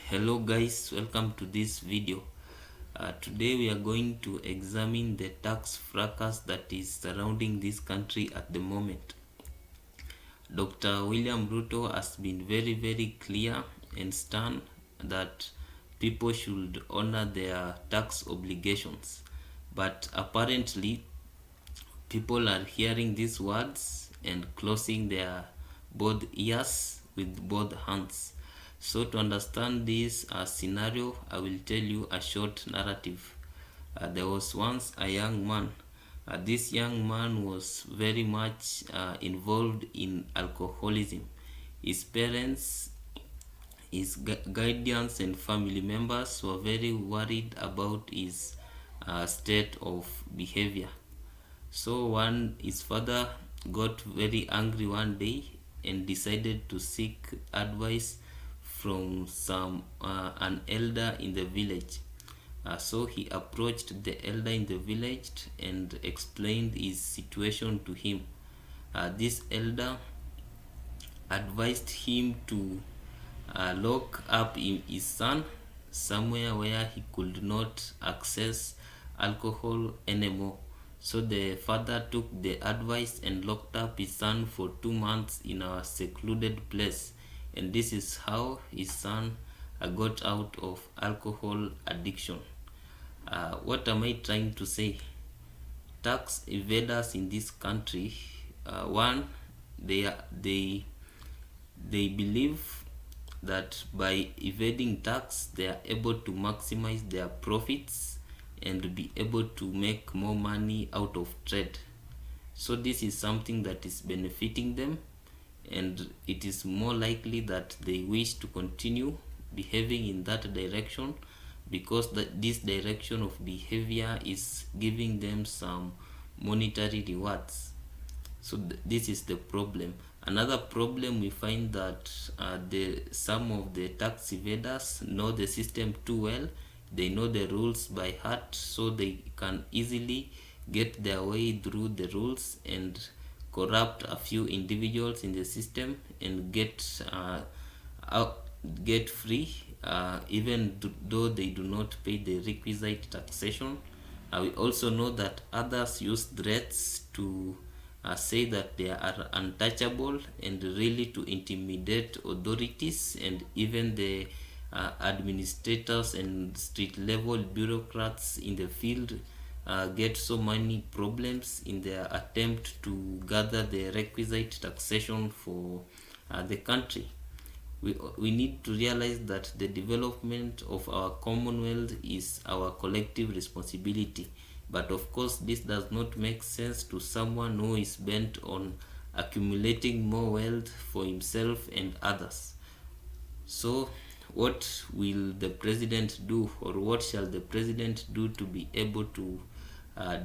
Hello guys, welcome to this video. Today we are going to examine the tax fracas that is surrounding this country at the moment. Dr. William Ruto has been very clear and stern that people should honor their tax obligations, but apparently people are hearing these words and closing their both ears with both hands. So to understand this scenario, I will tell you a short narrative. There was once a young man. This young man was very much involved in alcoholism. His parents, his guardians and family members were very worried about his state of behavior. So his father got very angry one day and decided to seek advice from an elder in the village. So he approached the elder in the village and explained his situation to him. This elder advised him to lock up his son somewhere where he could not access alcohol anymore. So the father took the advice and locked up his son for 2 months in a secluded place. And this is how his son got out of alcohol addiction. What am I trying to say? Tax evaders in this country, one, they believe that by evading tax they are able to maximize their profits and be able to make more money out of trade. So this is something that is benefiting them, and it is more likely that they wish to continue behaving in that direction because this direction of behavior is giving them some monetary rewards. So this is the problem. Another problem, we find that some of the tax evaders know the system too well. They know the rules by heart, so they can easily get their way through the rules and corrupt a few individuals in the system and get free, even though they do not pay the requisite taxation. We also know that others use threats to say that they are untouchable and really to intimidate authorities and even the administrators and street level bureaucrats in the field get so many problems in their attempt to gather the requisite taxation for the country. We need to realize that the development of our commonwealth is our collective responsibility, but of course this does not make sense to someone who is bent on accumulating more wealth for himself and others. So what will the president do, or what shall the president do to be able to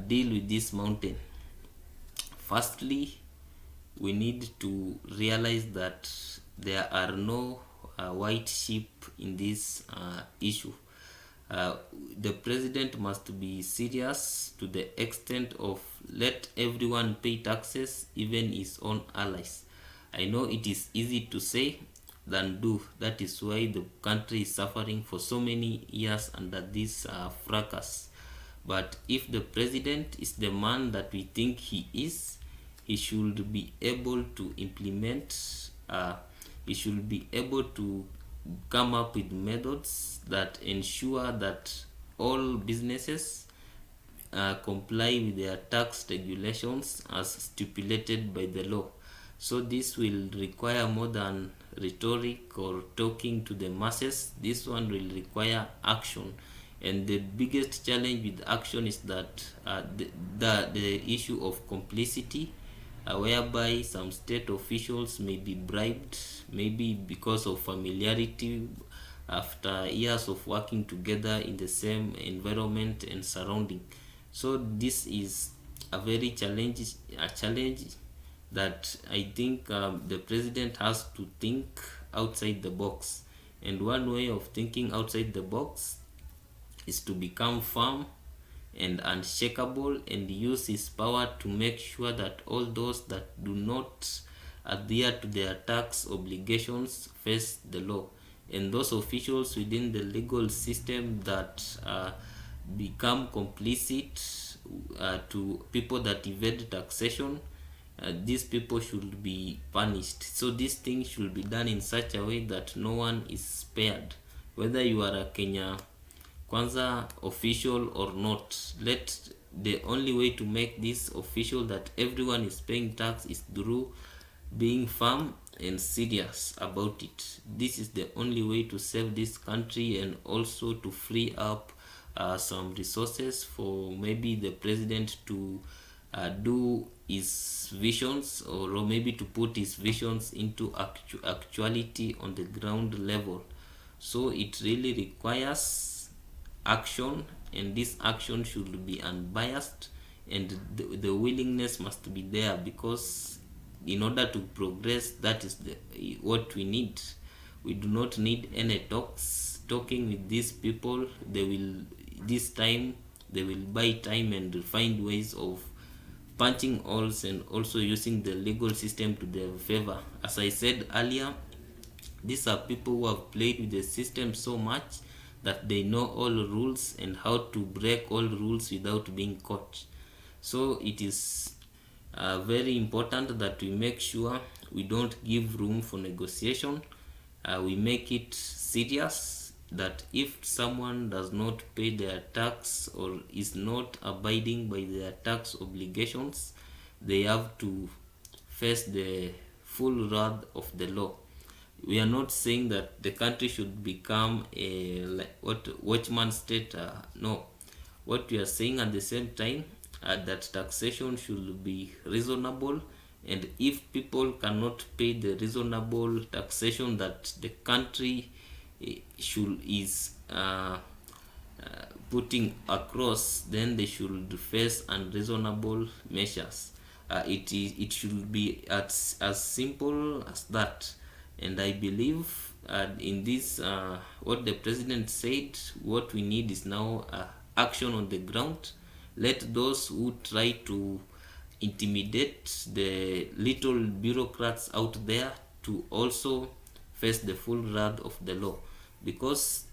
deal with this mountain? Firstly, we need to realize that there are no white sheep in this issue. The president must be serious to the extent of let everyone pay taxes, even his own allies. I know it is easy to say than do. That is why the country is suffering for so many years under this fracas. But if the president is the man that we think he is, he should be able to implement, he should be able to come up with methods that ensure that all businesses comply with their tax regulations as stipulated by the law. So this will require more than rhetoric or talking to the masses. This one will require action, and the biggest challenge with action is that the issue of complicity, whereby some state officials may be bribed, maybe because of familiarity after years of working together in the same environment and surrounding. So this is a very challenge that I think the president has to think outside the box. And one way of thinking outside the box is to become firm and unshakable and use his power to make sure that all those that do not adhere to their tax obligations face the law. and those officials within the legal system that become complicit to people that evade taxation, these people should be punished. So this thing should be done in such a way that no one is spared, whether you are a Kenya Kwanza official or not. Let the only way to make this official that everyone is paying tax is through being firm and serious about it. This is the only way to save this country, and also to free up some resources for maybe the president to do his visions, or maybe to put his visions into actuality on the ground level. So it really requires action, and this action should be unbiased, and the willingness must be there, because in order to progress, that is what we need. We do not need any talking with these people. They will, this time they will buy time and find ways of punching holes, and also using the legal system to their favor. As I said earlier, these are people who have played with the system so much that they know all rules and how to break all rules without being caught. So it is very important that we make sure we don't give room for negotiation. We make it serious that if someone does not pay their tax or is not abiding by their tax obligations, they have to face the full wrath of the law. We are not saying that the country should become a watchman state. No, what we are saying at the same time, that taxation should be reasonable, and if people cannot pay the reasonable taxation that the country should is putting across, then they should face unreasonable measures. It should be as simple as that. And I believe in this, what the president said, what we need is now action on the ground. Let those who try to intimidate the little bureaucrats out there to also face the full wrath of the law, because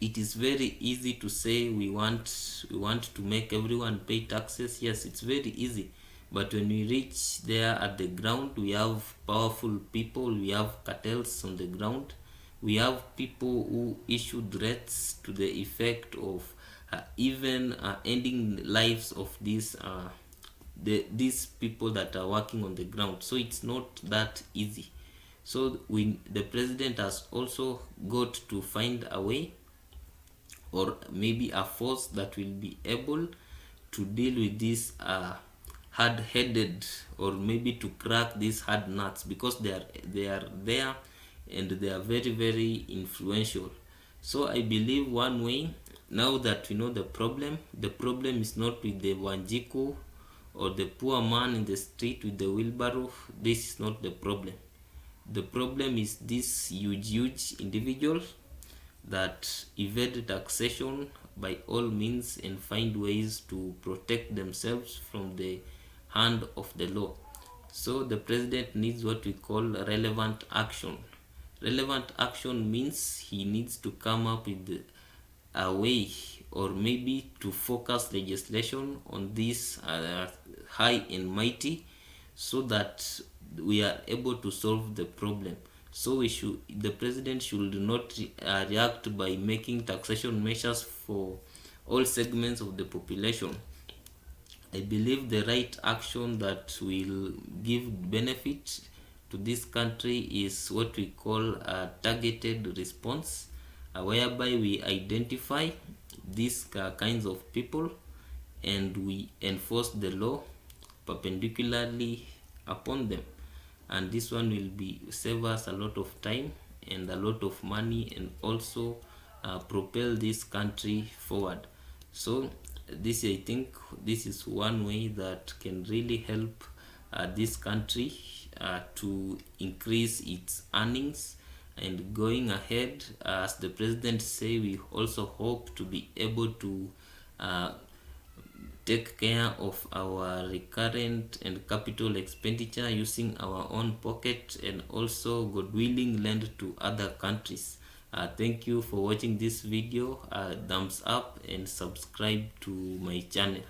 it is very easy to say we want to make everyone pay taxes. Yes, it's very easy, but when we reach there at the ground, we have powerful people, we have cartels on the ground, we have people who issue threats to the effect of even ending lives of these people that are working on the ground. So it's not that easy. So the president has also got to find a way, or maybe a force that will be able to deal with this hard-headed, or maybe to crack these hard nuts, because they are there and they are very, very influential. So I believe one way, now that we know the problem is not with the Wanjiku or the poor man in the street with the wheelbarrow. This is not the problem. The problem is this huge individual that evade taxation by all means and find ways to protect themselves from the hand of the law. So the president needs what we call relevant action. Relevant action means he needs to come up with a way, or maybe to focus legislation on this high and mighty, so that we are able to solve the problem. So the president should not react by making taxation measures for all segments of the population. I believe the right action that will give benefit to this country is what we call a targeted response, whereby we identify these kinds of people and we enforce the law perpendicularly upon them. And this one will be save us a lot of time and a lot of money, and also propel this country forward. So this, I think this is one way that can really help this country to increase its earnings. And going ahead, as the president say, we also hope to be able to take care of our recurrent and capital expenditure using our own pocket, and also God willing lend to other countries. Thank you for watching this video. Thumbs up and subscribe to my channel.